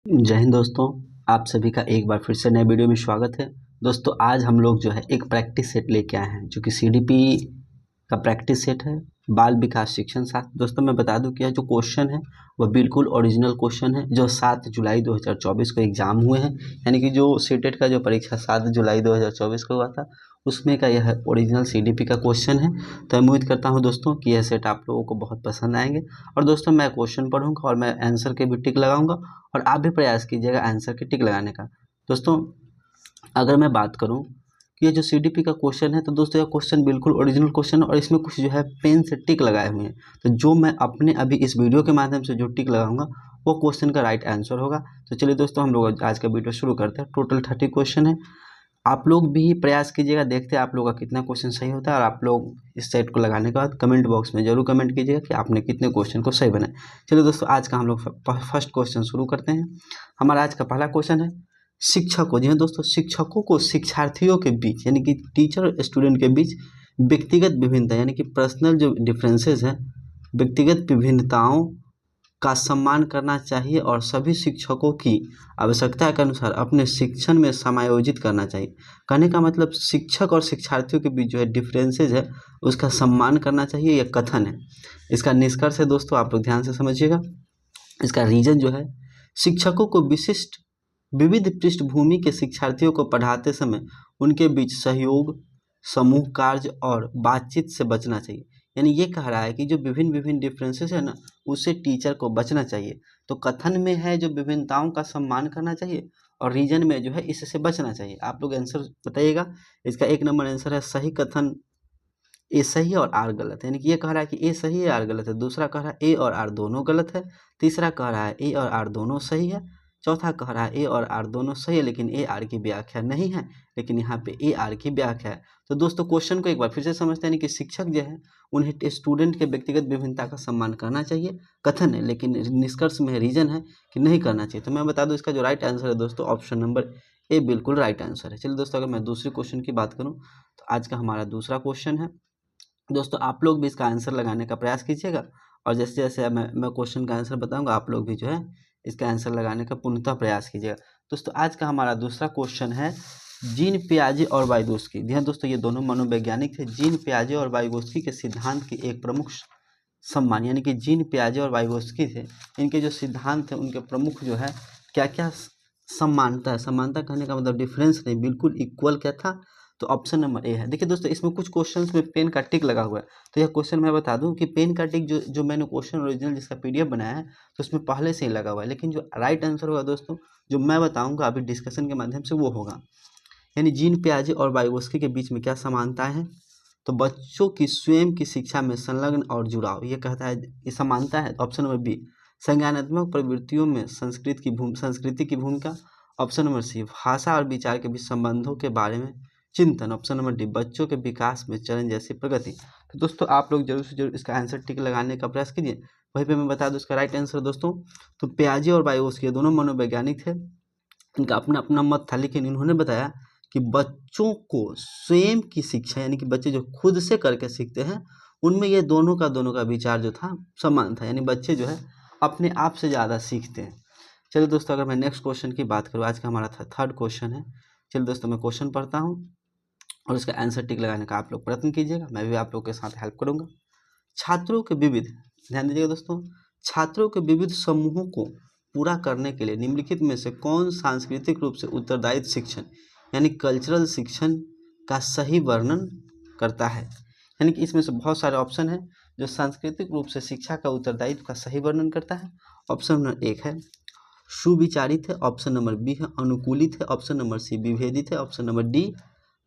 जय हिंद दोस्तों, आप सभी का एक बार फिर से नए वीडियो में स्वागत है। दोस्तों आज हम लोग जो है एक प्रैक्टिस सेट लेके आए हैं जो कि सीडीपी का प्रैक्टिस सेट है, बाल विकास शिक्षण शास्त्र। दोस्तों मैं बता दूं कि यह जो क्वेश्चन है वह बिल्कुल ओरिजिनल क्वेश्चन है जो 7 जुलाई 2024 को एग्जाम हुए हैं, यानी कि जो सीटेट का जो परीक्षा 7 जुलाई 2024 को हुआ था उसमें का यह ओरिजिनल सीडीपी का क्वेश्चन है। तो मैं उम्मीद करता हूं दोस्तों कि यह सेट आप लोगों को बहुत पसंद आएंगे। और दोस्तों मैं क्वेश्चन पढ़ूंगा और मैं आंसर के भी टिक लगाऊंगा और आप भी प्रयास कीजिएगा आंसर के टिक लगाने का। दोस्तों अगर मैं बात करूं कि ये जो सीडीपी का क्वेश्चन है तो दोस्तों यह क्वेश्चन बिल्कुल ओरिजिनल क्वेश्चन है और इसमें कुछ जो है पेन से टिक लगाए हुए हैं। तो जो मैं अपने अभी इस वीडियो के माध्यम से जो टिक लगाऊंगा वो क्वेश्चन का राइट आंसर होगा। तो चलिए दोस्तों हम लोग आज का वीडियो शुरू करते हैं। टोटल 30 क्वेश्चन है। आप लोग भी प्रयास कीजिएगा, देखते हैं आप लोगों का कितना क्वेश्चन सही होता है और आप लोग इस सेट को लगाने के बाद कमेंट बॉक्स में जरूर कमेंट कीजिएगा कि आपने कितने क्वेश्चन को सही बनाए। चलिए दोस्तों आज का हम लोग फर्स्ट क्वेश्चन शुरू करते हैं। हमारा आज का पहला क्वेश्चन है, शिक्षकों, जी हाँ दोस्तों, शिक्षकों को शिक्षार्थियों के बीच यानी कि टीचर स्टूडेंट के बीच व्यक्तिगत विभिन्नता यानी कि पर्सनल जो डिफरेंसेस हैं, व्यक्तिगत विभिन्नताओं का सम्मान करना चाहिए और सभी शिक्षकों की आवश्यकता के अनुसार अपने शिक्षण में समायोजित करना चाहिए। कहने का मतलब शिक्षक और शिक्षार्थियों के बीच जो है डिफरेंसेज है उसका सम्मान करना चाहिए, यह कथन है। इसका निष्कर्ष है दोस्तों, आप लोग ध्यान से समझिएगा। इसका रीजन जो है, शिक्षकों को विशिष्ट विविध पृष्ठभूमि के शिक्षार्थियों को पढ़ाते समय उनके बीच सहयोग, समूह कार्य और बातचीत से बचना चाहिए। यानी ये कह रहा है कि जो विभिन्न विभिन्न डिफरेंसेस है ना, उससे टीचर को बचना चाहिए। तो कथन में है जो विभिन्नताओं का सम्मान करना चाहिए और रीजन में जो है इससे बचना चाहिए। आप लोग आंसर बताइएगा। इसका 1 नंबर आंसर है सही कथन, ए सही है और आर गलत है। यानी कि ये कह रहा है कि ए सही है आर गलत है। दूसरा कह रहा है ए और आर दोनों गलत है। तीसरा कह रहा है ए और आर दोनों सही है। चौथा कह रहा है ए और आर दोनों सही है लेकिन ए आर की व्याख्या नहीं है, लेकिन यहाँ पे ए आर की व्याख्या है। तो दोस्तों क्वेश्चन को एक बार फिर से समझते हैं कि शिक्षक जो है उन्हें स्टूडेंट के व्यक्तिगत विभिन्नता का सम्मान करना चाहिए, कथन है, लेकिन निष्कर्ष में रीजन है कि नहीं करना चाहिए। तो मैं बता दूं इसका जो राइट आंसर है दोस्तों ऑप्शन नंबर ए बिल्कुल राइट आंसर है। चलिए दोस्तों अगर मैं दूसरे क्वेश्चन की बात करूँ तो आज का हमारा दूसरा क्वेश्चन है। दोस्तों आप लोग भी इसका आंसर लगाने का प्रयास कीजिएगा और जैसे जैसे मैं क्वेश्चन का आंसर बताऊंगा आप लोग भी जो है इसका आंसर लगाने का पूर्णतः प्रयास कीजिएगा। दोस्तों आज का हमारा दूसरा क्वेश्चन है, जीन पियाजे और वाइगोत्स्की। जी हाँ दोस्तों, ये दोनों मनोवैज्ञानिक थे। जीन पियाजे और वाइगोत्स्की के सिद्धांत की एक प्रमुख सम्मान, यानी कि जीन पियाजे और वाइगोत्स्की थे, इनके जो सिद्धांत थे उनके प्रमुख जो है क्या क्या समानता है। समानता कहने का मतलब डिफरेंस नहीं, बिल्कुल इक्वल क्या था, तो ऑप्शन नंबर ए है। देखिए दोस्तों इसमें कुछ क्वेश्चंस में पेन का टिक लगा हुआ है। तो यह क्वेश्चन मैं बता दूं कि पेन का टिक जो मैंने क्वेश्चन ओरिजिनल जिसका पीडीएफ बनाया है तो उसमें पहले से ही लगा हुआ है, लेकिन जो राइट आंसर होगा दोस्तों जो मैं बताऊंगा अभी डिस्कशन के माध्यम से वो होगा। यानी जीन पियाजे और वाइगोत्स्की के बीच में क्या समानताएं हैं, तो बच्चों की स्वयं की शिक्षा में संलग्न और जुड़ाव, ये कहता है ये समानता है। ऑप्शन नंबर बी, संज्ञानात्मक प्रवृत्तियों में संस्कृति की भूमिका। ऑप्शन नंबर सी, भाषा और विचार के बीच संबंधों के बारे में चिंतन। ऑप्शन नंबर डी, बच्चों के विकास में चरण जैसी प्रगति। तो दोस्तों आप लोग जरूर से जरूर इसका आंसर टिक लगाने का प्रयास कीजिए। वहीं पे मैं बता दूं इसका राइट आंसर दोस्तों, तो पियाजे और वाइगोत्स्की दोनों मनोवैज्ञानिक थे, इनका अपना अपना मत था, लेकिन इन्होंने बताया कि बच्चों को स्वयं की शिक्षा यानी कि बच्चे जो खुद से करके सीखते हैं उनमें ये दोनों का विचार जो था समान था, यानी बच्चे जो है अपने आप से ज़्यादा सीखते हैं। चलिए दोस्तों अगर मैं नेक्स्ट क्वेश्चन की बात करूँ, आज का हमारा थर्ड क्वेश्चन है। चलिए दोस्तों मैं क्वेश्चन पढ़ता हूँ और उसका आंसर टिक लगाने का आप लोग प्रयत्न कीजिएगा, मैं भी आप लोग के साथ हेल्प करूँगा। छात्रों के विविध, ध्यान दीजिएगा दोस्तों, छात्रों के विविध समूहों को पूरा करने के लिए निम्नलिखित में से कौन सांस्कृतिक रूप से उत्तरदायित्व शिक्षण यानी कल्चरल शिक्षण का सही वर्णन करता है। यानी कि इसमें से बहुत सारे ऑप्शन हैं जो सांस्कृतिक रूप से शिक्षा का उत्तरदायित्व का सही वर्णन करता है। ऑप्शन नंबर 1 है सुविचारित है, ऑप्शन नंबर बी है अनुकूलित है, ऑप्शन नंबर सी विभेदित है, ऑप्शन नंबर डी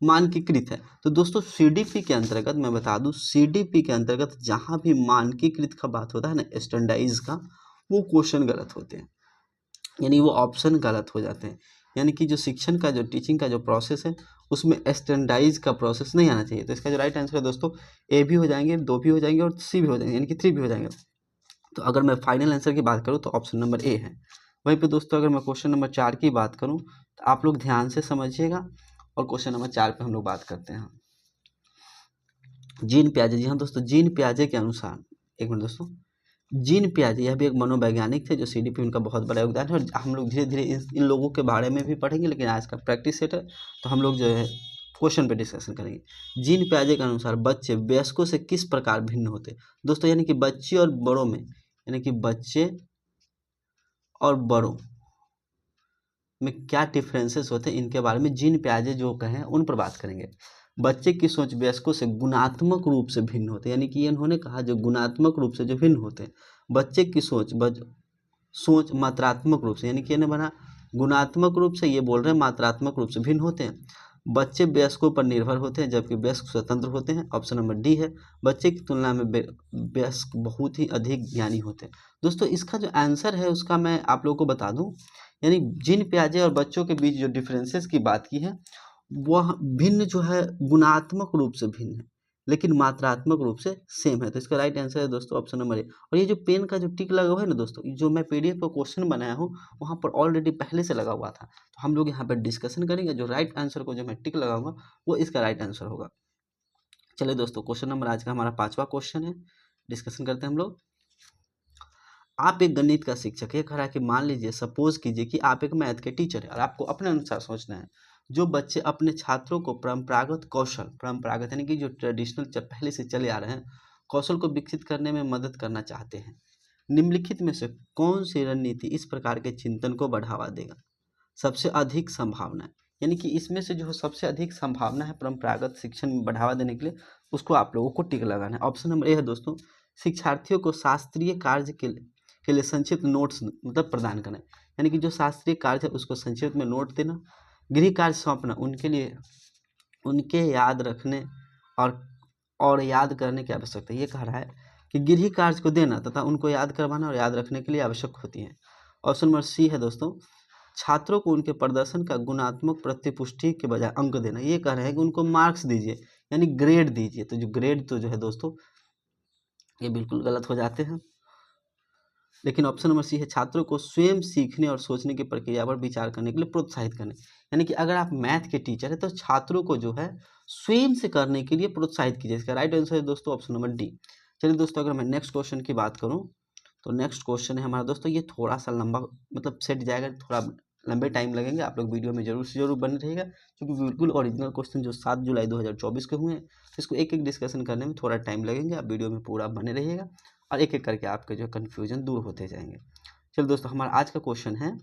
मानकीकृत है। तो दोस्तों सीडीपी के अंतर्गत मैं बता दूं, सीडीपी के अंतर्गत जहां भी मानकीकृत का बात होता है ना, स्टैंडर्डाइज का, वो क्वेश्चन गलत होते हैं, यानी वो ऑप्शन गलत हो जाते हैं। यानी कि जो शिक्षण का जो टीचिंग का जो प्रोसेस है उसमें स्टैंडर्डाइज का प्रोसेस नहीं आना चाहिए। तो इसका जो राइट आंसर है दोस्तों ए भी हो जाएंगे, 2 भी हो जाएंगे और सी भी हो जाएंगे, यानी कि 3 भी हो जाएंगे। तो अगर मैं फाइनल आंसर की बात करूँ तो ऑप्शन नंबर ए है। वहीं पे दोस्तों अगर मैं क्वेश्चन नंबर 4 की बात करूँ तो आप लोग ध्यान से समझिएगा और क्वेश्चन नंबर 4 पे हम लोग बात करते हैं। जीन पियाजे, जी हाँ दोस्तों, जीन पियाजे के अनुसार, एक मिनट दोस्तों, जीन पियाजे यह भी एक मनोवैज्ञानिक थे जो सीडीपी उनका बहुत बड़ा योगदान है, और हम लोग धीरे धीरे इन लोगों के बारे में भी पढ़ेंगे, लेकिन आज का प्रैक्टिस सेट है तो हम लोग जो है क्वेश्चन पे डिस्कशन करेंगे। जीन पियाजे के अनुसार बच्चे वयस्कों से किस प्रकार भिन्न होते हैं? दोस्तों यानी कि बच्चे और बड़ों में, यानी कि बच्चे और बड़ों में क्या डिफरेंसेस होते हैं, इनके बारे में जीन पियाजे जो कहें उन पर बात करेंगे। बच्चे की सोच वयस्कों से गुणात्मक रूप से भिन्न होते हैं, यानी कि इन्होंने कहा जो गुणात्मक रूप से जो भिन्न होते हैं। बच्चे की सोच मात्रात्मक रूप से, यानी कि इन्हें बना गुणात्मक रूप से, ये बोल रहे हैं मात्रात्मक रूप से भिन्न होते हैं। बच्चे वयस्कों पर निर्भर होते हैं जबकि वयस्क स्वतंत्र होते हैं। ऑप्शन नंबर डी है, बच्चे की तुलना में वयस्क बहुत ही अधिक ज्ञानी होते हैं। दोस्तों इसका जो आंसर है उसका मैं आप लोगों को बता दूं, यानी जीन पियाजे और बच्चों के बीच जो डिफरेंसेस की बात की है वह भिन्न जो है गुणात्मक रूप से भिन्न है, लेकिन मात्रात्मक रूप से सेम है। तो इसका राइट आंसर है दोस्तों ऑप्शन नंबर ए। और ये जो पेन का जो टिक लगा हुआ है ना दोस्तों, जो मैं पीडीएफ पर क्वेश्चन बनाया हूँ वहाँ पर ऑलरेडी पहले से लगा हुआ था, तो हम लोग यहाँ पर डिस्कशन करेंगे। जो राइट आंसर को जो मैं टिक लगाऊंगा वो इसका राइट आंसर होगा। चलिए दोस्तों, क्वेश्चन नंबर आज का हमारा 5वां क्वेश्चन है, डिस्कशन करते हैं हम लोग। आप एक गणित का शिक्षक है, कह रहा है कि मान लीजिए सपोज कीजिए कि आप एक मैथ के टीचर है और आपको अपने अनुसार सोचना है जो बच्चे अपने छात्रों को परंपरागत यानी कि जो ट्रेडिशनल पहले से चले आ रहे हैं कौशल को विकसित करने में मदद करना चाहते हैं, निम्नलिखित में से कौन सी रणनीति इस प्रकार के चिंतन को बढ़ावा देगा? सबसे अधिक संभावना है, यानी कि इसमें से जो सबसे अधिक संभावना है परंपरागत शिक्षण में बढ़ावा देने के लिए, उसको आप लोगों को टिक लगाना है। ऑप्शन नंबर ए है दोस्तों, शिक्षार्थियों को शास्त्रीय कार्य के लिए संक्षिप्त नोट्स मतलब प्रदान करना, यानी कि जो शास्त्रीय कार्य है उसको संक्षिप्त में नोट देना। गृह कार्य सौंपना उनके लिए, उनके याद रखने और याद करने की आवश्यकता, ये कह रहा है कि गृह कार्य को देना तथा उनको याद करवाना और याद रखने के लिए आवश्यक होती है। ऑप्शन नंबर सी है दोस्तों, छात्रों को उनके प्रदर्शन का गुणात्मक प्रतिपुष्टि के बजाय अंक देना, ये कह रहे हैं कि उनको मार्क्स दीजिए यानी ग्रेड दीजिए। तो जो ग्रेड तो जो है दोस्तों ये बिल्कुल गलत हो जाते हैं, लेकिन ऑप्शन नंबर सी है, छात्रों को स्वयं सीखने और सोचने की प्रक्रिया पर विचार करने के लिए प्रोत्साहित करने, यानी कि अगर आप मैथ के टीचर है तो छात्रों को जो है स्वयं से करने के लिए प्रोत्साहित कीजिए। इसका राइट आंसर है दोस्तों ऑप्शन नंबर डी। चलिए दोस्तों, अगर मैं नेक्स्ट क्वेश्चन की बात करूं तो नेक्स्ट क्वेश्चन है हमारा दोस्तों, ये थोड़ा सा लंबा मतलब सेट जाएगा, थोड़ा लंबे टाइम लगेंगे, आप लोग वीडियो में जरूर से जरूर बने रहिएगा, क्योंकि बिल्कुल ओरिजिनल क्वेश्चन जो 7 जुलाई 2024 के हुए हैं, तो इसको एक एक डिस्कशन करने में थोड़ा टाइम लगेंगे। आप वीडियो में पूरा बने रहिएगा और एक एक करके आपके जो कन्फ्यूजन दूर होते जाएंगे। चलिए दोस्तों, हमारा आज का क्वेश्चन है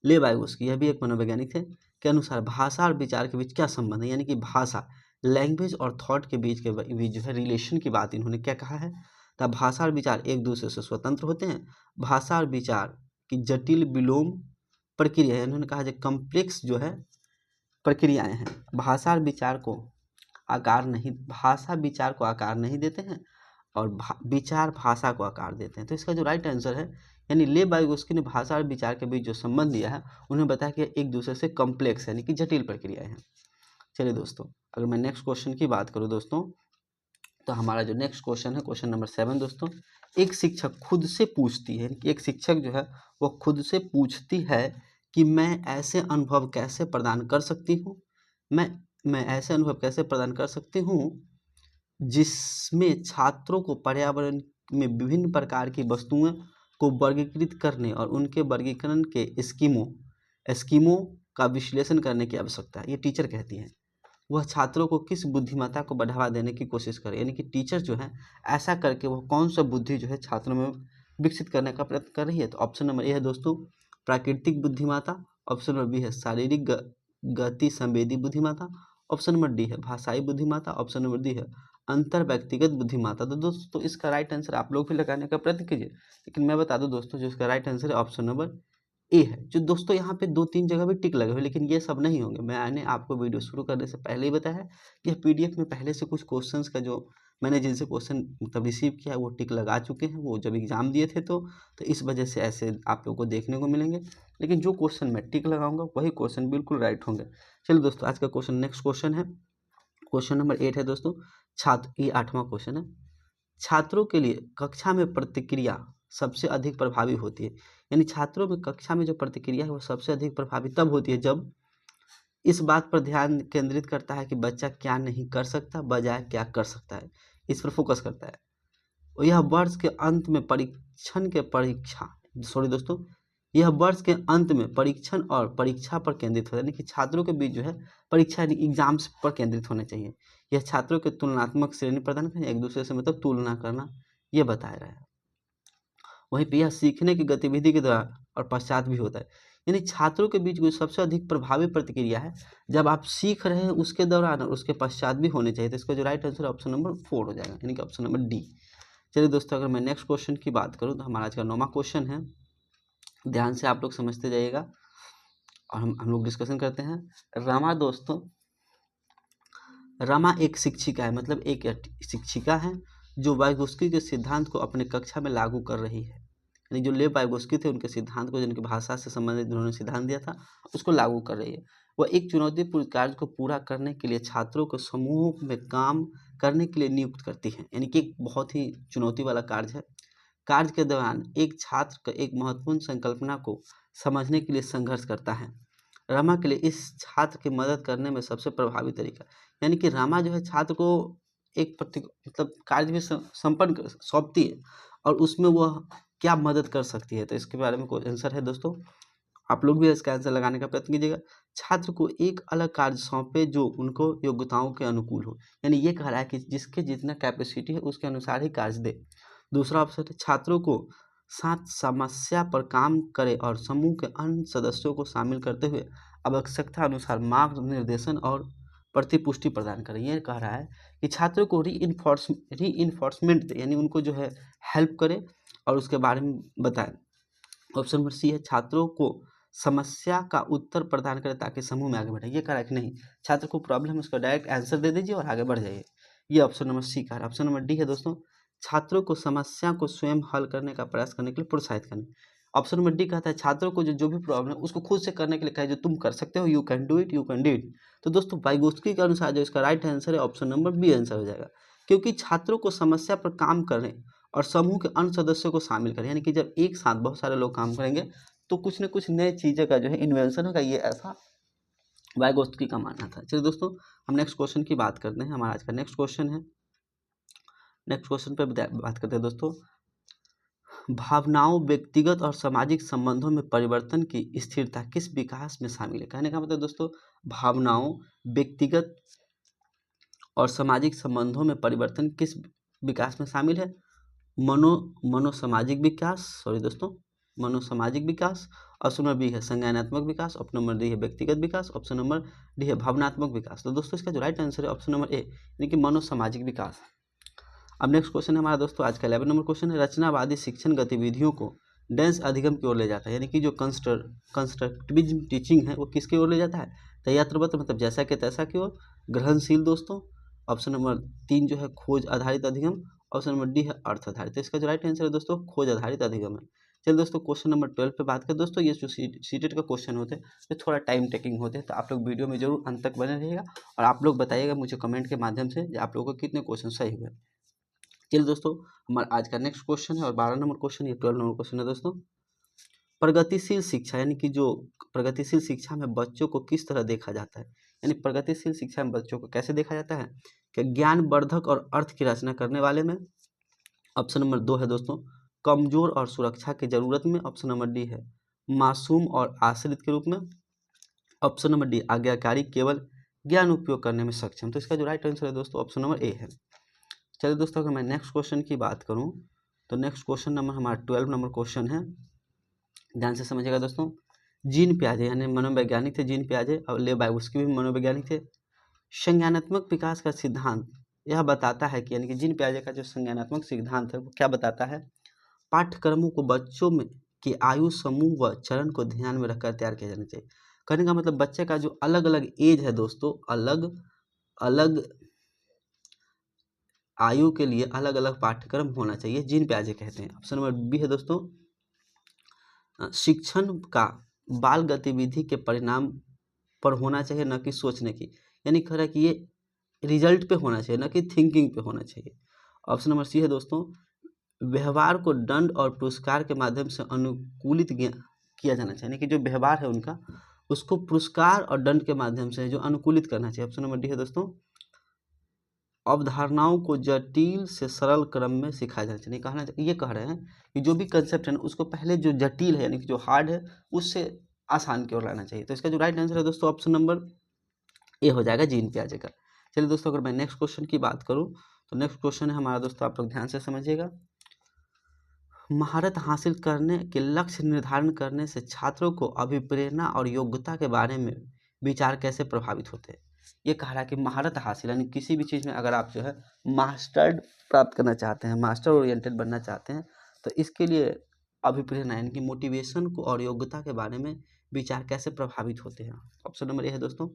ले वाइगोस्की, यह भी एक मनोवैज्ञानिक थे, के अनुसार भाषा और विचार के बीच क्या संबंध है, यानी कि भाषा लैंग्वेज और थॉट के बीच जो है रिलेशन की बात इन्होंने क्या कहा है। तब भाषा और विचार एक दूसरे से स्वतंत्र होते हैं। भाषा और विचार की जटिल विलोम प्रक्रिया है, इन्होंने कहा जो कॉम्प्लेक्स जो है प्रक्रियाएं हैं। भाषा विचार को आकार नहीं देते हैं और विचार भाषा को आकार देते हैं। तो इसका जो राइट आंसर है, यानी ले वाइगोस्की ने भाषा और विचार के बीच जो संबंध दिया है उन्हें बताया कि एक दूसरे से कॉम्प्लेक्स यानी कि जटिल प्रक्रियाएं हैं। चलिए दोस्तों, अगर मैं नेक्स्ट क्वेश्चन की बात करूं दोस्तों, तो हमारा जो नेक्स्ट क्वेश्चन है क्वेश्चन नंबर 7 दोस्तों, एक शिक्षक खुद से पूछती है कि एक शिक्षक जो है वो खुद से पूछती है कि मैं ऐसे अनुभव कैसे प्रदान कर सकती हूँ, मैं ऐसे अनुभव कैसे प्रदान कर सकती हूँ जिसमें छात्रों को पर्यावरण में विभिन्न प्रकार की वस्तुओं को वर्गीकृत करने और उनके वर्गीकरण के स्कीमों का विश्लेषण करने की आवश्यकता है। ये टीचर कहती है, वह छात्रों को किस बुद्धिमत्ता को बढ़ावा देने की कोशिश करे, यानी कि टीचर जो है ऐसा करके वह कौन सा बुद्धि जो है छात्रों में विकसित करने का प्रयत्न कर रही है। तो ऑप्शन नंबर ए है दोस्तों प्राकृतिक बुद्धिमत्ता, ऑप्शन नंबर बी है शारीरिक गति संवेदी बुद्धिमत्ता, ऑप्शन नंबर डी है भाषाई बुद्धिमत्ता, ऑप्शन नंबर डी है अंतर व्यक्तिगत बुद्धिमत्ता। तो दोस्तों इसका राइट आंसर आप लोग भी लगाने का प्रयत्न कीजिए, लेकिन मैं बता दूं दोस्तों जो इसका राइट आंसर है ऑप्शन नंबर ए है। जो दोस्तों यहाँ पे 2-3 जगह भी टिक लगे हुए, लेकिन ये सब नहीं होंगे। मैंने आपको वीडियो शुरू करने से पहले ही बताया है कि पीडीएफ में पहले से कुछ क्वेश्चंस का जो मैंने जिनसे क्वेश्चन मतलब रिसीव किया वो टिक लगा चुके हैं, वो जब एग्जाम दिए थे तो इस वजह से ऐसे आप लोगों को देखने को मिलेंगे, लेकिन जो क्वेश्चन मैं टिक लगाऊंगा वही क्वेश्चन बिल्कुल राइट होंगे। चलिए दोस्तों, आज का क्वेश्चन नेक्स्ट क्वेश्चन है क्वेश्चन नंबर 8 है दोस्तों, छात्र ये 8वां क्वेश्चन है, छात्रों के लिए कक्षा में प्रतिक्रिया सबसे अधिक प्रभावी होती है, यानी छात्रों में कक्षा में जो प्रतिक्रिया है वो सबसे अधिक प्रभावी तब होती है जब इस बात पर ध्यान केंद्रित करता है कि बच्चा क्या नहीं कर सकता बजाय क्या कर सकता है, इस पर फोकस करता है। और यह वर्ष के अंत में यह वर्ष के अंत में परीक्षण और परीक्षा पर केंद्रित हो, यानी कि छात्रों के बीच जो है परीक्षा यानी एग्जाम्स पर केंद्रित होने चाहिए। यह छात्रों के तुलनात्मक श्रेणी प्रदान करें, एक दूसरे से मतलब तुलना करना, ये बताया रहा है। वहीं पे यह सीखने की गतिविधि के दौरान और पश्चात भी होता है, यानी छात्रों के बीच जो सबसे अधिक प्रभावी प्रतिक्रिया है जब आप सीख रहे हैं उसके दौरान और उसके पश्चात भी होने चाहिए। तो इसका जो राइट आंसर ऑप्शन नंबर 4 हो जाएगा, यानी कि ऑप्शन नंबर डी। चलिए दोस्तों, अगर मैं नेक्स्ट क्वेश्चन की बात करूँ तो हमारा आज का 9वां क्वेश्चन है, ध्यान से आप लोग समझते जाइएगा और हम लोग डिस्कशन करते हैं। रमा दोस्तों, रमा एक शिक्षिका है, मतलब एक शिक्षिका है जो वाइगोस्की के सिद्धांत को अपने कक्षा में लागू कर रही है, यानी जो लेव वाइगोस्की थे उनके सिद्धांत को, जिनकी भाषा से संबंधित उन्होंने सिद्धांत दिया था, उसको लागू कर रही है। वह एक चुनौतीपूर्ण कार्य को पूरा करने के लिए छात्रों को समूह में काम करने के लिए नियुक्त करती है, यानी कि एक बहुत ही चुनौती वाला कार्य है। कार्य के दौरान एक छात्र का एक महत्वपूर्ण संकल्पना को समझने के लिए संघर्ष करता है। रमा के लिए इस छात्र की मदद करने में सबसे प्रभावी तरीका, यानी कि रमा जो है छात्र को एक मतलब कार्य भी संपन्न सौंपती है और उसमें वह क्या मदद कर सकती है। तो इसके बारे में कोई आंसर है दोस्तों, आप लोग भी इसका आंसर लगाने का प्रयत्न कीजिएगा। छात्र को एक अलग कार्य सौंपे जो उनको योग्यताओं के अनुकूल हो, यानी ये कह रहा है कि जिसके जितना कैपेसिटी है उसके अनुसार ही कार्य दे। दूसरा ऑप्शन है छात्रों को साथ समस्या पर काम करे और समूह के अन्य सदस्यों को शामिल करते हुए आवश्यकता अनुसार मार्ग निर्देशन और प्रतिपुष्टि प्रदान करें। ये कह रहा है कि छात्रों को रीइंफोर्समेंट दे, यानी उनको जो है हेल्प करे और उसके बारे में बताएं। ऑप्शन नंबर सी है छात्रों को समस्या का उत्तर प्रदान करें ताकि समूह में आगे बढ़े। ये कह रहा है कि नहीं, छात्र को प्रॉब्लम है उसका डायरेक्ट आंसर दे दीजिए और आगे बढ़ जाइए। ये ऑप्शन नंबर सी का है। ऑप्शन नंबर डी है दोस्तों, छात्रों को समस्या को स्वयं हल करने का प्रयास करने के लिए प्रोत्साहित करें। ऑप्शन नंबर डी कहता है छात्रों को जो भी प्रॉब्लम है उसको खुद से करने के लिए कहे, जो तुम कर सकते हो, you can do it, you can do it. तो दोस्तों वाइगोस्की के अनुसार जो इसका राइट आंसर है ऑप्शन नंबर बी आंसर हो जाएगा, क्योंकि छात्रों को समस्या पर काम करने और समूह के अन्य सदस्यों को शामिल करें, यानी कि जब एक साथ बहुत सारे लोग काम करेंगे तो कुछ न कुछ नए चीज़ें का जो है इन्वेंशन होगा, ये ऐसा वाइगोस्की का मानना था। चलिए दोस्तों, हम नेक्स्ट क्वेश्चन की बात करते हैं। हमारा आज का नेक्स्ट क्वेश्चन है, नेक्स्ट क्वेश्चन पे बात करते हैं दोस्तों। भावनाओं, व्यक्तिगत और सामाजिक संबंधों में परिवर्तन की स्थिरता किस विकास में शामिल है। कहने का मतलब दोस्तों, भावनाओं, व्यक्तिगत और सामाजिक संबंधों में परिवर्तन किस विकास में शामिल है। मनोसामाजिक विकास, मनोसामाजिक विकास। ऑप्शन नंबर बी है संज्ञानात्मक विकास। ऑप्शन नंबर डी है व्यक्तिगत विकास। ऑप्शन नंबर डी है भावनात्मक विकास। तो दोस्तों इसका जो राइट आंसर है ऑप्शन नंबर ए, यानी कि मनोसामाजिक विकास। अब नेक्स्ट क्वेश्चन है हमारा दोस्तों आज का 11 नंबर क्वेश्चन है, रचनावादी शिक्षण गतिविधियों को डेंस अधिगम की ओर ले जाता है, यानी कि जो कंस्ट्रक्टिविज्म टीचिंग है वो किसकी ओर ले जाता है, तयत्रवत मतलब जैसा कि तैसा की ओर। ग्रहणशील दोस्तों। ऑप्शन नंबर 3 जो है खोज आधारित अधिगम। ऑप्शन नंबर डी है अर्थ आधारित। तो इसका जो राइट आंसर है दोस्तों खोज आधारित अधिगम है। चलिए दोस्तों क्वेश्चन नंबर 12 पे बात करें। दोस्तों ये जो सीटेट का क्वेश्चन होते हैं ये थोड़ा टाइम टेकिंग होते हैं, तो आप लोग वीडियो में जरूर अंत तक बने रहिएगा और आप लोग बताइएगा मुझे कमेंट के माध्यम से आप लोगों को कितने क्वेश्चन सही हुए। चलिए दोस्तों, हमारा आज का नेक्स्ट क्वेश्चन है और 12 नंबर क्वेश्चन, ये 12 नंबर क्वेश्चन है दोस्तों। प्रगतिशील शिक्षा, यानी कि जो प्रगतिशील शिक्षा में बच्चों को किस तरह देखा जाता है, यानी प्रगतिशील शिक्षा में बच्चों को कैसे देखा जाता है, कि ज्ञानवर्धक और अर्थ की रचना करने वाले में। ऑप्शन नंबर 2 है दोस्तों कमजोर और सुरक्षा की जरूरत में। ऑप्शन नंबर डी है मासूम और आश्रित के रूप में। ऑप्शन नंबर डी आज्ञाकारी, केवल ज्ञान उपयोग करने में सक्षम। तो इसका जो राइट आंसर है दोस्तों ऑप्शन नंबर ए है। चलिए दोस्तों, अगर मैं नेक्स्ट क्वेश्चन की बात करूं तो नेक्स्ट क्वेश्चन नंबर हमारा 12 नंबर क्वेश्चन है, ध्यान से समझिएगा दोस्तों। जीन पियाजे यानी मनोवैज्ञानिक थे जीन पियाजे, और ले वाइगोस्की भी मनोवैज्ञानिक थे। संज्ञानात्मक विकास का सिद्धांत यह बताता है कि, यानी कि जीन पियाजे का जो संज्ञानात्मक सिद्धांत है वो क्या बताता है, पाठ्यक्रमों को बच्चों में की आयु समूह व चरण को ध्यान में रखकर तैयार किया जाना चाहिए। कहने का मतलब बच्चे का जो अलग अलग एज है दोस्तों, अलग अलग आयु के लिए अलग अलग पाठ्यक्रम होना चाहिए, जीन पियाजे कहते हैं। ऑप्शन नंबर बी है दोस्तों शिक्षण का बाल गतिविधि के परिणाम पर होना चाहिए, न कि सोचने की, यानी कह रहा है कि ये रिजल्ट पे होना चाहिए, न कि थिंकिंग पे होना चाहिए। ऑप्शन नंबर सी है दोस्तों व्यवहार को दंड और पुरस्कार के माध्यम से अनुकूलित किया जाना चाहिए, यानी कि जो व्यवहार है उनका उसको पुरस्कार और दंड के माध्यम से जो अनुकूलित करना चाहिए। ऑप्शन नंबर डी है दोस्तों अवधारणाओं को जटिल से सरल क्रम में सिखाया जाना चाहिए। ये कह रहे हैं कि जो भी कंसेप्ट है ना उसको पहले जो जटिल है यानी कि जो हार्ड है उससे आसान की ओर लाना चाहिए। तो इसका जो राइट आंसर है दोस्तों ऑप्शन नंबर ए हो जाएगा, जीन पियाजे का। चलिए दोस्तों, अगर मैं नेक्स्ट क्वेश्चन की बात करूं तो नेक्स्ट क्वेश्चन है हमारा दोस्तों, आप लोग ध्यान से समझिएगा। महारत हासिल करने के लक्ष्य निर्धारण करने से छात्रों को अभिप्रेरणा और योग्यता के बारे में विचार कैसे प्रभावित होते हैं। ये कह रहा है कि महारत हासिल यानी किसी भी चीज़ में अगर आप जो है मास्टर्ड प्राप्त करना चाहते हैं, मास्टर ओरिएंटेड बनना चाहते हैं, तो इसके लिए अभिप्रेरणा यानी कि मोटिवेशन को और योग्यता के बारे में विचार कैसे प्रभावित होते हैं। ऑप्शन नंबर ए है दोस्तों,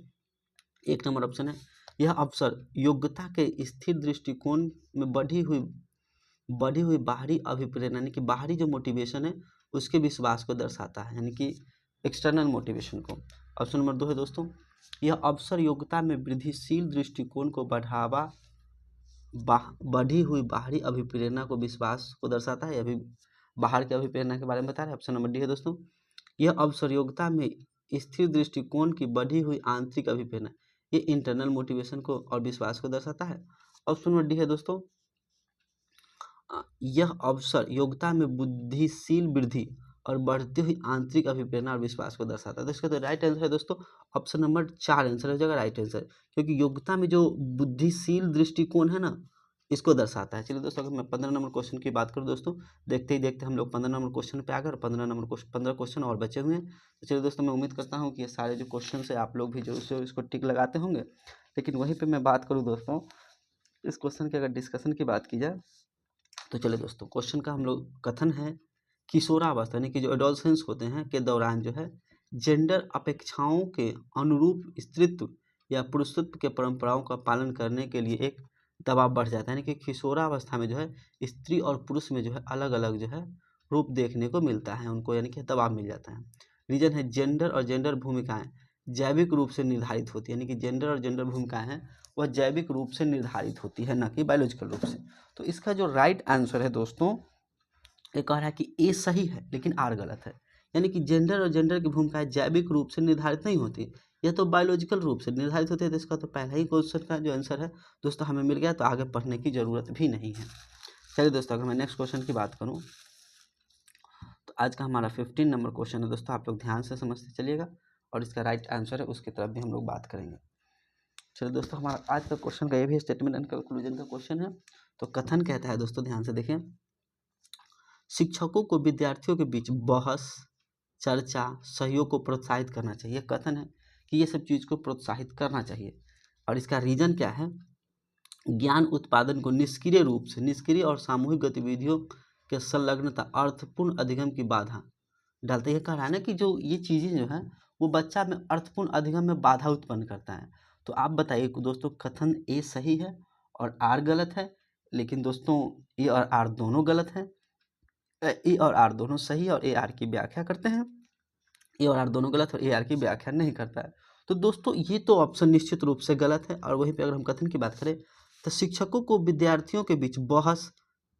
1 नंबर ऑप्शन है। यह अवसर योग्यता के स्थिर दृष्टिकोण में बढ़ी हुई बाहरी अभिप्रेरणा यानी कि बाहरी जो मोटिवेशन है उसके विश्वास को दर्शाता है, यानी कि एक्सटर्नल मोटिवेशन को। ऑप्शन नंबर 2 है दोस्तों, यह अवसर योग्यता में वृद्धिशील दृष्टिकोण को बढ़ावा बढ़ी हुई बाहरी अभिप्रेरणा को विश्वास को दर्शाता है। अभी बाहर की अभिप्रेरणा के बारे में बता रहे हैं। ऑप्शन नंबर डी है दोस्तों, यह अवसर योग्यता में स्थिर दृष्टिकोण की बढ़ी हुई आंतरिक अभिप्रेरणा, ये इंटरनल मोटिवेशन को और विश्वास को दर्शाता है। ऑप्शन नंबर डी है दोस्तों, यह अवसर योग्यता में बुद्धिशील वृद्धि और बढ़ती हुई आंतरिक अभिप्रेरणा और विश्वास को दर्शाता है। तो इसका तो राइट आंसर है दोस्तों ऑप्शन नंबर 4 आंसर हो जाएगा राइट आंसर, क्योंकि योग्यता में जो बुद्धिशील दृष्टिकोण है ना इसको दर्शाता है। चलिए दोस्तों, अगर मैं 15 नंबर क्वेश्चन की बात करूँ दोस्तों, देखते ही देखते हम लोग 15 नंबर क्वेश्चन पे आ गए और 15 क्वेश्चन और बचे हुए हैं। तो चलिए दोस्तों, मैं उम्मीद करता हूँ कि ये सारे जो क्वेश्चन है आप लोग भी जो इसको टिक लगाते होंगे। लेकिन वहीं पर मैं बात करूँ दोस्तों, इस क्वेश्चन की अगर डिस्कशन की बात की जाए तो चलिए दोस्तों, क्वेश्चन का हम लोग कथन है किशोरावस्था यानी कि जो एडोलसेंस होते हैं के दौरान जो है जेंडर अपेक्षाओं के अनुरूप स्त्रीत्व या पुरुषत्व के परंपराओं का पालन करने के लिए एक दबाव बढ़ जाता है, यानी कि किशोरावस्था में जो है स्त्री और पुरुष में जो है अलग अलग जो है रूप देखने को मिलता है उनको, यानी कि दबाव मिल जाता है। रीजन है जेंडर और जेंडर भूमिकाएं जैविक रूप से निर्धारित होती है, यानी कि जेंडर और जेंडर भूमिकाएं हैं वह जैविक रूप से निर्धारित होती है, न कि बायोलॉजिकल रूप से। तो इसका जो राइट आंसर है दोस्तों, ये कह रहा है कि ए सही है लेकिन आर गलत है, यानी कि जेंडर और जेंडर की भूमिकाएं जैविक रूप से निर्धारित नहीं होती, यह तो बायोलॉजिकल रूप से निर्धारित होती है। तो इसका तो पहला ही क्वेश्चन का जो आंसर है दोस्तों हमें मिल गया, तो आगे पढ़ने की ज़रूरत भी नहीं है। चलिए दोस्तों, अगर मैं नेक्स्ट क्वेश्चन की बात करूँ तो आज का हमारा 15 नंबर क्वेश्चन है दोस्तों, आप लोग ध्यान से समझते चलिएगा और इसका राइट आंसर है उसकी तरफ भी हम लोग बात करेंगे। चलिए दोस्तों, हमारा आज का क्वेश्चन का ये भी स्टेटमेंट एंड कंक्लूजन का क्वेश्चन है। तो कथन कहता है दोस्तों, ध्यान से देखें, शिक्षकों को विद्यार्थियों के बीच बहस, चर्चा, सहयोग को प्रोत्साहित करना चाहिए। कथन है कि ये सब चीज़ को प्रोत्साहित करना चाहिए और इसका रीजन क्या है, ज्ञान उत्पादन को निष्क्रिय और सामूहिक गतिविधियों के संलग्नता अर्थपूर्ण अधिगम की बाधा डालते। ये कह रहा है ना कि जो ये चीज़ें जो है वो बच्चा में अर्थपूर्ण अधिगम में बाधा उत्पन्न करता है। तो आप बताइए दोस्तों, कथन ए सही है और आर गलत है, लेकिन दोस्तों ए और आर दोनों गलत है। ए और आर दोनों सही और ए आर की व्याख्या करते हैं, ए और आर दोनों गलत और ए आर की व्याख्या नहीं करता है। तो दोस्तों ये तो ऑप्शन निश्चित रूप से गलत है। और वहीं पे अगर हम कथन की बात करें तो शिक्षकों को विद्यार्थियों के बीच बहस,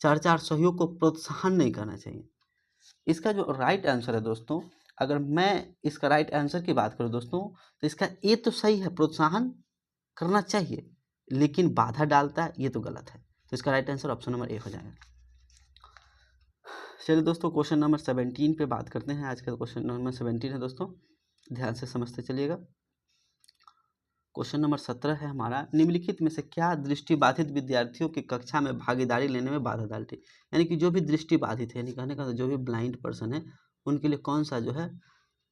चर्चा और सहयोग को प्रोत्साहन नहीं करना चाहिए। इसका जो राइट आंसर है दोस्तों, अगर मैं इसका राइट आंसर की बात करूँ दोस्तों, तो इसका ए तो सही है, प्रोत्साहन करना चाहिए, लेकिन बाधा डालता है ये तो गलत है। तो इसका right answer option number A हो जाएगा। चलिए दोस्तों, क्वेश्चन नंबर 17 पे बात करते हैं। आज का क्वेश्चन नंबर 17 है दोस्तों, ध्यान से समझते चलिएगा। क्वेश्चन नंबर 17 है हमारा, निम्नलिखित में से क्या दृष्टिबाधित विद्यार्थियों की कक्षा में भागीदारी लेने में बाधा डालती है। यानी कि जो भी दृष्टिबाधित है, यानी कहने का जो भी ब्लाइंड पर्सन है उनके लिए कौन सा जो है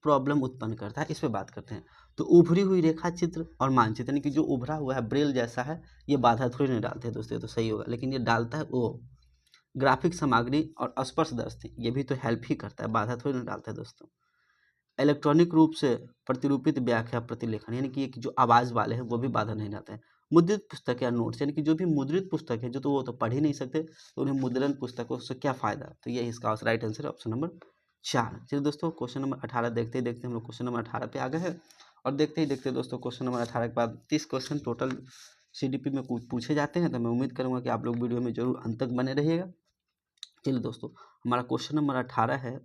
प्रॉब्लम उत्पन्न करता है, इस पर बात करते हैं। तो उभरी हुई रेखा चित्र और मानचित्र, यानी कि जो उभरा हुआ है ब्रेल जैसा है, ये बाधा थोड़ी नहीं डालते हैं दोस्तों, ये तो सही होगा। लेकिन ये डालता है वो ग्राफिक सामग्री और स्पर्शदर्शी, ये भी तो हेल्प ही करता है, बाधा थोड़ी ना डालता है दोस्तों। इलेक्ट्रॉनिक रूप से प्रतिरूपित व्याख्या प्रतिलेखन, यानी कि जो आवाज़ वाले हैं वो भी बाधा नहीं डालते हैं। मुद्रित पुस्तक या नोट्स, यानी कि जो भी मुद्रित पुस्तक है जो तो वो तो पढ़ ही नहीं सकते, तो उन्हें मुद्रण पुस्तकों से क्या फ़ायदा। तो ये इसका राइट आंसर है ऑप्शन नंबर 4। चलिए दोस्तों, क्वेश्चन नंबर 18 देखते ही देखते हम लोग क्वेश्चन नंबर 18 पे आ गए हैं। और देखते ही देखते दोस्तों क्वेश्चन नंबर 18 के बाद 30 क्वेश्चन टोटल CDP में पूछे जाते हैं। तो मैं उम्मीद करूँगा कि आप लोग वीडियो में जरूर अंत तक बने रहिएगा। चलिए दोस्तों, हमारा क्वेश्चन नंबर 18 है,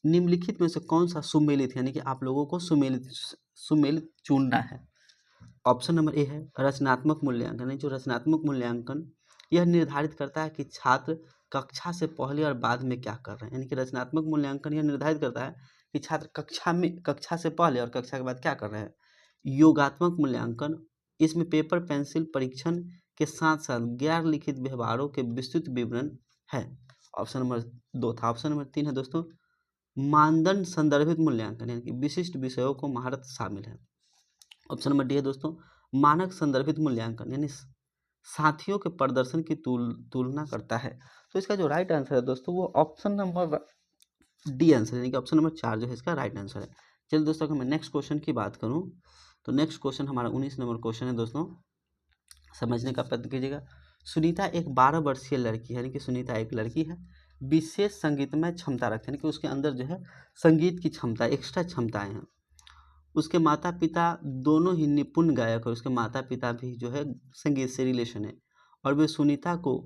निम्नलिखित में से कौन सा सुमेलित, यानी कि आप लोगों को सुमेलित चुनना है। ऑप्शन नंबर ए है रचनात्मक मूल्यांकन। जो रचनात्मक मूल्यांकन यह निर्धारित करता है कि छात्र कक्षा से पहले और बाद में क्या कर रहे हैं। यानी कि रचनात्मक मूल्यांकन यह निर्धारित करता है कि छात्र कक्षा से पहले और कक्षा के बाद क्या कर रहे हैं। योगात्मक मूल्यांकन, इसमें पेपर पेंसिल परीक्षण के साथ साथ गैर लिखित व्यवहारों के विस्तृत विवरण है। ऑप्शन नंबर 2 था। ऑप्शन नंबर 3 है दोस्तों मानदंड संदर्भित मूल्यांकन, यानी कि विशिष्ट विषयों को महारत शामिल है। ऑप्शन नंबर डी है दोस्तों मानक संदर्भित मूल्यांकन, यानी साथियों के प्रदर्शन की तुलना करता है। तो इसका जो राइट आंसर है दोस्तों वो ऑप्शन नंबर डी आंसर, यानी कि ऑप्शन नंबर 4 जो है इसका राइट आंसर है। चलिए दोस्तों अगर मैं नेक्स्ट क्वेश्चन की बात करूं तो नेक्स्ट क्वेश्चन हमारा 19 नंबर क्वेश्चन है दोस्तों, समझने का प्रयत्न कीजिएगा। सुनीता एक 12 वर्षीय लड़की है, यानी कि सुनीता एक लड़की है, विशेष संगीतमय क्षमता रखती है, यानी कि उसके अंदर जो है संगीत की क्षमता, एक्स्ट्रा क्षमताएं हैं। उसके माता पिता दोनों ही निपुण गायक और उसके माता पिता भी जो है संगीत से रिलेशन है, और वे सुनीता को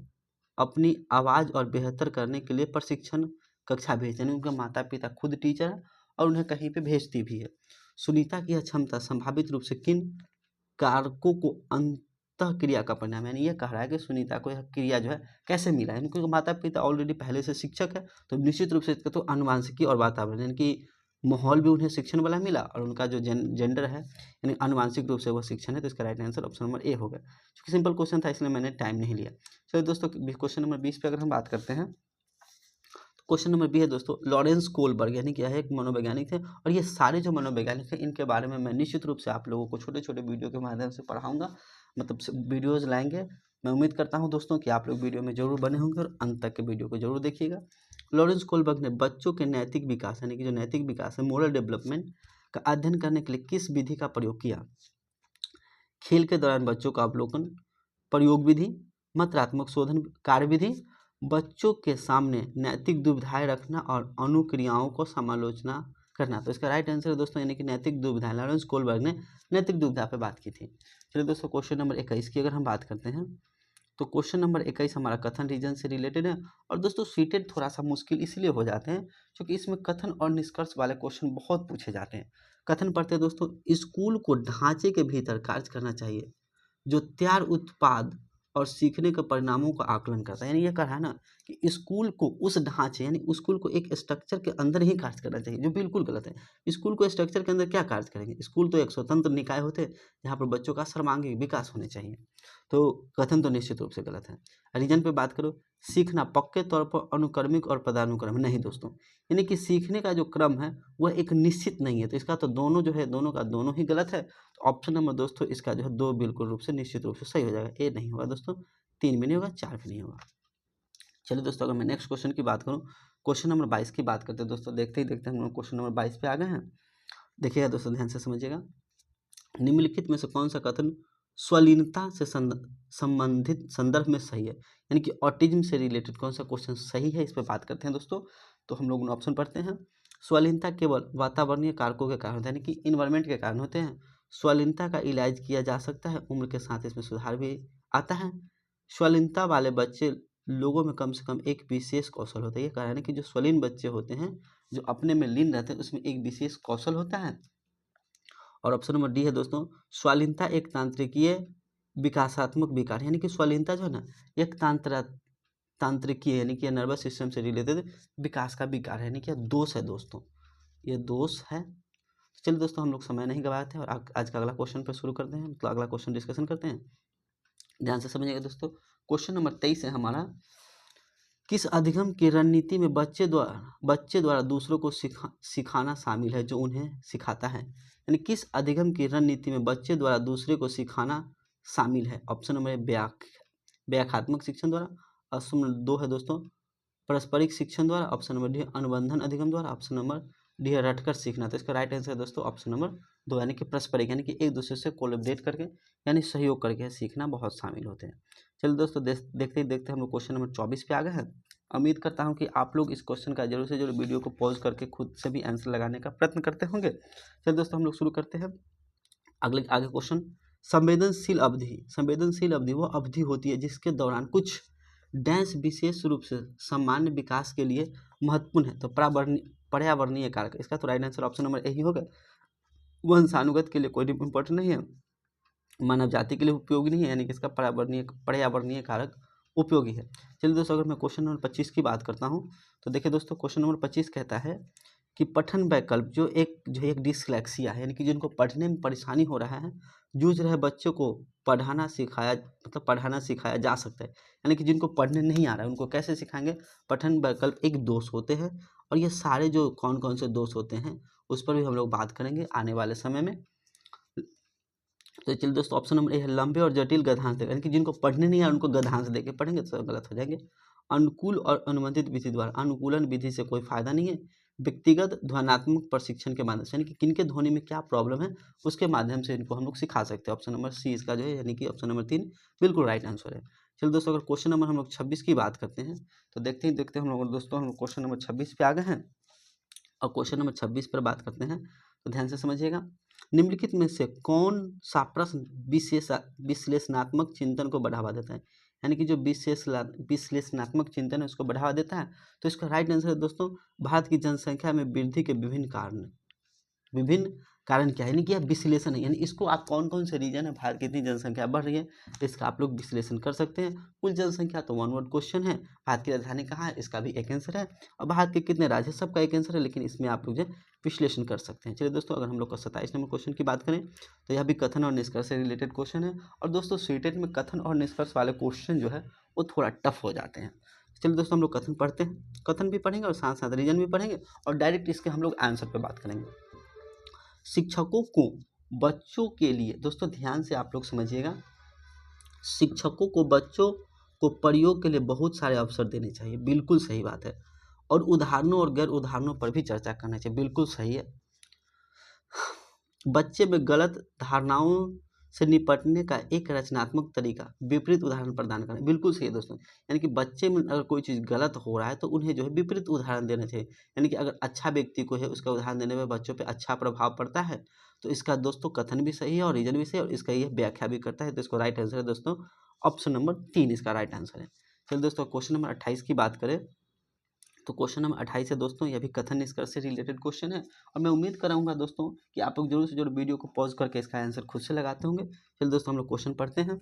अपनी आवाज़ और बेहतर करने के लिए प्रशिक्षण कक्षा भेजते हैं। उनके माता पिता खुद टीचर है और उन्हें कहीं पे भेजती भी है। सुनीता की यह क्षमता संभावित रूप से किन कारकों को अंतः क्रिया का परिणाम, यानी ये कह रहा है कि सुनीता को यह क्रिया जो है कैसे मिला है। उनके माता पिता ऑलरेडी पहले से शिक्षक है, तो निश्चित रूप से इसका तो अनुवांशिकी और वातावरण, यानी कि माहौल भी उन्हें शिक्षण वाला मिला और उनका जो जेंडर है यानी अनुवांशिक रूप से वो शिक्षण है। तो इसका right answer option number A हो गया। क्योंकि सिंपल क्वेश्चन था इसलिए मैंने टाइम नहीं लिया। चलिए दोस्तों क्वेश्चन नंबर 20 पे अगर हम बात करते हैं तो क्वेश्चन नंबर 20 है दोस्तों लॉरेंस कोलबर्ग, यानी कि यह एक मनोवैज्ञानिक थे, और ये सारे जो मनोवैज्ञानिक हैं इनके बारे में मैं निश्चित रूप से आप लोगों को छोटे छोटे वीडियो के माध्यम से पढ़ाऊंगा, मतलब वीडियोज़ लाएंगे। मैं उम्मीद करता हूं दोस्तों कि आप लोग वीडियो में जरूर बने होंगे और अंत तक के वीडियो को जरूर देखिएगा। लॉरेंस कोलबर्ग ने बच्चों के नैतिक विकास, यानी कि जो नैतिक विकास है मोरल डेवलपमेंट का अध्ययन करने के लिए किस विधि का प्रयोग किया। खेल के दौरान बच्चों का अवलोकन, प्रयोग विधि, मात्रात्मक शोधन कार्य विधि, बच्चों के सामने नैतिक दुविधाएं रखना और अनुक्रियाओं को समालोचना करना। तो इसका राइट आंसर है दोस्तों यानी कि नैतिक दुविधा। लॉरेंस कोलबर्ग ने नैतिक दुविधा पे बात की थी। चलिए दोस्तों क्वेश्चन नंबर 21 की अगर हम बात करते हैं तो क्वेश्चन नंबर 21 हमारा कथन रीजन से रिलेटेड है। और दोस्तों सीटेड थोड़ा सा मुश्किल इसलिए हो जाते हैं क्योंकि इसमें कथन और निष्कर्ष वाले क्वेश्चन बहुत पूछे जाते हैं। कथन पढ़ते हैं दोस्तों, स्कूल को ढांचे के भीतर कार्य करना चाहिए जो तैयार उत्पाद और सीखने के परिणामों का आकलन करता है। यानी ये कहा है ना कि स्कूल को उस ढांचे यानी स्कूल को एक स्ट्रक्चर के अंदर ही कार्य करना चाहिए, जो बिल्कुल गलत है। स्कूल को स्ट्रक्चर के अंदर क्या कार्य करेंगे, स्कूल तो एक स्वतंत्र निकाय होते हैं जहाँ पर बच्चों का सर्वांगीण विकास होने चाहिए। तो कथन तो निश्चित रूप से गलत है। रीजन पे बात करो, सीखना पक्के तौर पर अनुक्रमिक और पदानुक्रम नहीं दोस्तों, यानी कि सीखने का जो क्रम है वह एक निश्चित नहीं है। तो इसका तो दोनों जो है दोनों का दोनों ही गलत है। तो ऑप्शन नंबर दोस्तों इसका जो है 2 बिल्कुल रूप से निश्चित रूप से सही हो जाएगा। ए नहीं होगा दोस्तों, 3 भी नहीं होगा, 4 भी नहीं होगा। चलिए दोस्तों अगर मैं नेक्स्ट क्वेश्चन की बात करूँ, क्वेश्चन नंबर 22 की बात करते हैं दोस्तों। देखते ही देखते हम लोग क्वेश्चन नंबर 22 पे आ गए हैं। देखिएगा दोस्तों ध्यान से समझिएगा, निम्नलिखित में से कौन सा कथन स्वलीनता से संबंधित संदर्भ में सही है, यानी कि ऑटिज्म से रिलेटेड कौन सा क्वेश्चन सही है, इस पर बात करते हैं दोस्तों। तो हम लोग ऑप्शन पढ़ते हैं। स्वलीनता केवल वातावरणीय कारकों के कारण होता है, यानी कि इन्वायरमेंट के कारण होते हैं। स्वलीनता का इलाज किया जा सकता है, उम्र के साथ इसमें सुधार भी आता है। स्वलीनता वाले बच्चे लोगों में कम से कम एक विशेष कौशल होता है। ये कारण है कि जो स्वलीन बच्चे होते हैं जो अपने में लीन रहते हैं उसमें एक विशेष कौशल होता है। और ऑप्शन नंबर डी है दोस्तों, स्वालीनता एक तांत्रिकीय विकासात्मक विकार, यानी कि स्वालीनता जो है ना एक तांत्रिकीय यानी कि नर्वस सिस्टम से रिलेटेड विकास का विकार है, यानी कि दोष है दोस्तों, ये दोष है। चलिए दोस्तों हम लोग समय नहीं गवाते हैं और आज का अगला क्वेश्चन पर शुरू करते हैं, मतलब अगला क्वेश्चन डिस्कशन करते हैं। ध्यान से समझिएगा दोस्तों, क्वेश्चन नंबर 23 है हमारा, किस अधिगम की रणनीति में बच्चे द्वारा दूसरों को सिखाना शामिल है जो उन्हें सिखाता है, यानी किस अधिगम की रणनीति में बच्चे द्वारा दूसरे को सिखाना शामिल है। ऑप्शन नंबर व्याख्यात्मक शिक्षण द्वारा, ऑप्शन नंबर 2 है दोस्तों पारस्परिक शिक्षण द्वारा, ऑप्शन नंबर डी अनुबंधन अधिगम द्वारा, ऑप्शन नंबर डी है रटकर सीखना। तो इसका राइट आंसर है दोस्तों ऑप्शन नंबर 2 यानी कि पारस्परिक, यानी कि एक दूसरे से कोलैबोरेट करके यानी सहयोग करके सीखना बहुत शामिल होते हैं। चलिए दोस्तों देखते ही देखते हम लोग क्वेश्चन नंबर 24 पे आ गए हैं। उम्मीद करता हूं कि आप लोग इस क्वेश्चन का जरूर से जरूर वीडियो को पॉज करके खुद से भी आंसर लगाने का प्रयत्न करते होंगे। चलिए दोस्तों हम लोग शुरू करते हैं आगे क्वेश्चन। संवेदनशील अवधि वो अवधि होती है जिसके दौरान कुछ डैश विशेष रूप से सामान्य विकास के लिए महत्वपूर्ण है। तो पर्यावरणीय कारक, इसका तो राइट आंसर ऑप्शन नंबर यही होगा। वंशानुगत के लिए कोई इम्पोर्टेंट नहीं है। मानव जाति के लिए उपयोगी नहीं है, यानी कि इसका पर्यावरणीय कारक उपयोगी है। चलिए दोस्तों, अगर मैं क्वेश्चन नंबर 25 की बात करता हूँ तो देखिए दोस्तों, क्वेश्चन नंबर 25 कहता है कि पठन वैकल्प जो एक डिसलेक्सिया है, यानी कि जिनको पढ़ने में परेशानी हो रहा है, जूझ रहे बच्चों को पढ़ाना सिखाया जा सकता है। यानी कि जिनको पढ़ने नहीं आ रहा है उनको कैसे सिखाएंगे? पठन वैकल्प एक दोष होते हैं, और ये सारे जो कौन कौन से दोष होते हैं उस पर भी हम लोग बात करेंगे आने वाले समय में। तो चलिए दोस्तों, ऑप्शन नंबर ए है लंबे और जटिल गद्यांश देकर, यानी कि जिनको पढ़ने नहीं आ उनको गद्यांश देके पढ़ेंगे तो गलत हो जाएंगे। अनुकूल और अनुबंधित विधि द्वारा, अनुकूलन विधि से कोई फायदा नहीं है। व्यक्तिगत ध्वन्यात्मक प्रशिक्षण के माध्यम से, यानी कि किनके ध्वनि में क्या प्रॉब्लम है उसके माध्यम से इनको हम लोग सिखा सकते हैं। ऑप्शन नंबर सी इसका जो है, यानी कि ऑप्शन नंबर 3 बिल्कुल राइट आंसर है। चलिए दोस्तों, अगर क्वेश्चन नंबर हम लोग 26 की बात करते हैं तो देखते हैं हम लोग दोस्तों, हम लोग क्वेश्चन नंबर 26 पे आ गए हैं और क्वेश्चन नंबर 26 पर बात करते हैं। तो ध्यान से समझिएगा, निम्नलिखित में से कौन सा प्रश्न विश्लेषणात्मक चिंतन को बढ़ावा देता है? यानी कि जो विश्लेषणात्मक चिंतन है उसको बढ़ावा देता है। तो इसका राइट आंसर है दोस्तों, भारत की जनसंख्या में वृद्धि के विभिन्न कारण क्या है, यानी कि यह विश्लेषण है, यानी इसको आप कौन कौन से रीजन है भारत की इतनी जनसंख्या बढ़ रही है इसका आप लोग विश्लेषण कर सकते हैं। कुल जनसंख्या तो वन वर्ड क्वेश्चन है। भारत की राजधानी कहाँ है, इसका भी एक आंसर है। और भारत के कितने राज्य, सबका एक आंसर है, लेकिन इसमें आप लोग जो विश्लेषण कर सकते हैं। चलिए दोस्तों, अगर हम लोग का 27 नंबर क्वेश्चन की बात करें तो यह भी कथन और निष्कर्ष से रिलेटेड क्वेश्चन है। और दोस्तों, सीटेट में कथन और निष्कर्ष वाले क्वेश्चन जो है वो थोड़ा टफ हो जाते हैं। चलिए दोस्तों, हम लोग कथन पढ़ते हैं, कथन भी पढ़ेंगे और साथ साथ रीजन भी पढ़ेंगे और डायरेक्ट इसके हम लोग आंसर पर बात करेंगे। शिक्षकों को बच्चों के लिए, दोस्तों ध्यान से आप लोग समझिएगा, शिक्षकों को बच्चों को प्रयोग के लिए बहुत सारे अवसर देने चाहिए, बिल्कुल सही बात है। और उदाहरणों और गैर उदाहरणों पर भी चर्चा करना चाहिए, बिल्कुल सही है। बच्चे में गलत धारणाओं से निपटने का एक रचनात्मक तरीका विपरीत उदाहरण प्रदान करना, बिल्कुल सही है दोस्तों। यानी कि बच्चे में अगर कोई चीज़ गलत हो रहा है तो उन्हें जो है विपरीत उदाहरण देना चाहिए। यानी कि अगर अच्छा व्यक्ति को है उसका उदाहरण देने में बच्चों पे अच्छा प्रभाव पड़ता है तो इसका दोस्तों कथन भी सही है और रीजन भी सही है और इसका यह व्याख्या भी करता है। तो इसको राइट आंसर है दोस्तों, ऑप्शन नंबर 3 इसका राइट आंसर है। चलिए दोस्तों, क्वेश्चन नंबर 28 की बात करें तो क्वेश्चन नंबर 28 है दोस्तों, यह भी कथन निष्कर्ष से रिलेटेड क्वेश्चन है। और मैं उम्मीद कराऊंगा दोस्तों कि आप लोग जरूर से जरूर वीडियो को पॉज करके इसका आंसर खुद से लगाते होंगे। चलिए दोस्तों, हम लोग क्वेश्चन पढ़ते हैं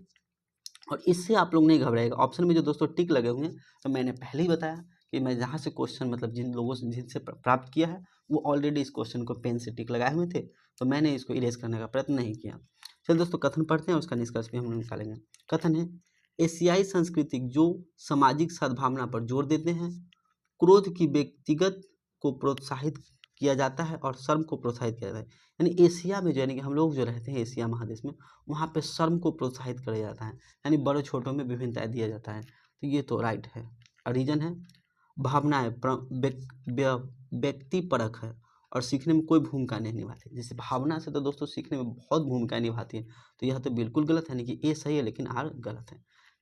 और इससे आप लोग नहीं घबराएगा। ऑप्शन में जो दोस्तों टिक लगे हुए हैं तो मैंने पहले ही बताया कि मैं जहाँ से क्वेश्चन मतलब जिन लोगों से जिनसे प्राप्त किया है वो ऑलरेडी इस क्वेश्चन को पेन से टिक लगाए हुए थे, तो मैंने इसको इरेज करने का प्रयत्न नहीं किया। चलिए दोस्तों, कथन पढ़ते हैं, उसका निष्कर्ष भी हम लोग निकालेंगे। कथन है, एशियाई संस्कृति जो सामाजिक सद्भावना पर जोर देते हैं, क्रोध की व्यक्तिगत को प्रोत्साहित किया जाता है और शर्म को प्रोत्साहित किया जाता है। यानी एशिया में जो, यानी कि हम लोग जो रहते हैं एशिया महादेश में, वहाँ पे शर्म को प्रोत्साहित किया जाता है, यानी बड़े छोटों में विभिन्नताएं दिया जाता है। तो ये तो राइट है। और रीजन है, भावनाएं व्यक्ति परक है और सीखने में कोई भूमिका नहीं निभाती। जैसे भावना से तो दोस्तों सीखने में बहुत भूमिका निभाती है, तो यह तो बिल्कुल गलत है, यानी कि ए सही है लेकिन आर गलत है।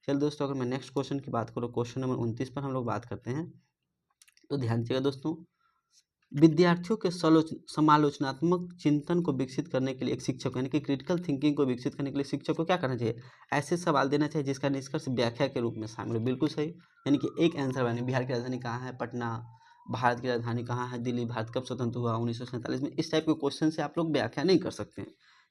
चलिए दोस्तों, अगर मैं नेक्स्ट क्वेश्चन की बात करूँ, क्वेश्चन नंबर 29 पर हम लोग बात करते हैं। तो ध्यान दीजिएगा दोस्तों, विद्यार्थियों के समालोचनात्मक चिंतन को विकसित करने के लिए एक शिक्षक, यानी कि क्रिटिकल थिंकिंग को विकसित करने के लिए शिक्षक को क्या करना चाहिए? ऐसे सवाल देना चाहिए जिसका निष्कर्ष व्याख्या के रूप में शामिल हो, बिल्कुल सही। यानी कि एक आंसर बने, बिहार की राजधानी कहाँ है? पटना। भारत की राजधानी कहाँ है? दिल्ली। भारत कब स्वतंत्र हुआ? 1947 में। इस टाइप के क्वेश्चन से आप लोग व्याख्या नहीं कर सकते हैं।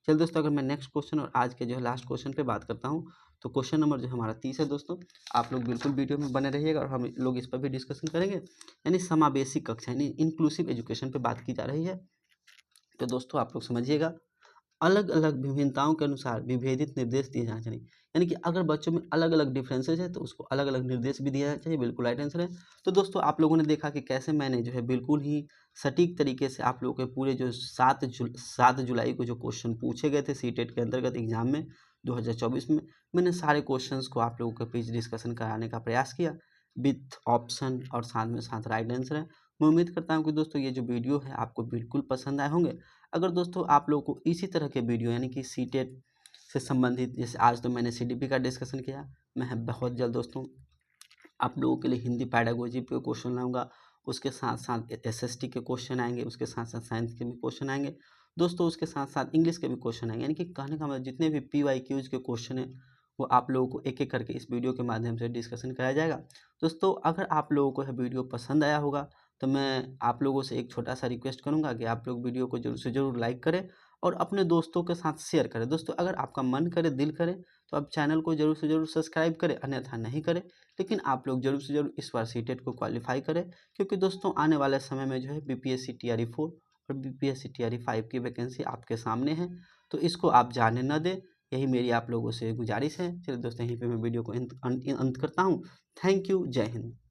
चलिए दोस्तों, अगर मैं नेक्स्ट क्वेश्चन और आज के जो है लास्ट क्वेश्चन पे बात करता हूँ तो क्वेश्चन नंबर जो हमारा 30 है दोस्तों, आप लोग बिल्कुल वीडियो में बने रहिएगा और हम लोग इस पर भी डिस्कशन करेंगे। यानी समावेशी कक्षा, यानी इंक्लूसिव एजुकेशन पे बात की जा रही है। तो दोस्तों आप लोग समझिएगा, अलग अलग विभिन्नताओं के अनुसार विभेदित निर्देश दिए जाना चाहिए। यानी कि अगर बच्चों में अलग अलग डिफरेंसेज है तो उसको अलग अलग निर्देश भी दिया जाना चाहिए, बिल्कुल राइट आंसर है। तो दोस्तों, आप लोगों ने देखा कि कैसे मैंने जो है बिल्कुल ही सटीक तरीके से आप लोगों के पूरे जो 7 जुलाई को जो क्वेश्चन पूछे गए थे सीटेट के अंतर्गत एग्जाम में 2024 में, मैंने सारे क्वेश्चंस को आप लोगों के बीच डिस्कशन कराने का प्रयास किया विथ ऑप्शन और साथ में साथ राइट आंसर है। मैं उम्मीद करता हूँ कि दोस्तों ये जो वीडियो है आपको बिल्कुल पसंद आए होंगे। अगर दोस्तों आप लोगों को इसी तरह के वीडियो, यानी कि सीटेट से संबंधित, जैसे आज तो मैंने सीडीपी का डिस्कशन किया, मैं बहुत जल्द दोस्तों आप लोगों के लिए हिंदी पैडागोजी पे क्वेश्चन लाऊंगा, उसके साथ साथ एसएसटी के क्वेश्चन आएंगे, उसके साथ साथ साइंस के भी क्वेश्चन आएंगे दोस्तों, उसके साथ साथ इंग्लिश के भी क्वेश्चन आएंगे। यानी कि कहने का मतलब जितने भी PYQs के क्वेश्चन हैं वो आप लोगों को एक एक करके इस वीडियो के माध्यम से डिस्कशन कराया जाएगा। दोस्तों, अगर आप लोगों को यह वीडियो पसंद आया होगा तो मैं आप लोगों से एक छोटा सा रिक्वेस्ट करूंगा कि आप लोग वीडियो को जरूर से जरूर लाइक करें और अपने दोस्तों के साथ शेयर करें। दोस्तों अगर आपका मन करे, दिल करे, तो आप चैनल को जरूर से जरूर सब्सक्राइब करें, अन्यथा नहीं करें। लेकिन आप लोग जरूर से जरूर इस बार सीटेट को क्वालिफाई करें, क्योंकि दोस्तों आने वाले समय में जो है बीपीएससी टीआरई 4 और बीपीएससी टीआरई 5 की वैकेंसी आपके सामने है, तो इसको आप जाने न दें। यही मेरी आप लोगों से गुजारिश है। चलिए दोस्तों, यहीं पे मैं वीडियो को अंत करता हूँ। Thank you. जय हिंद।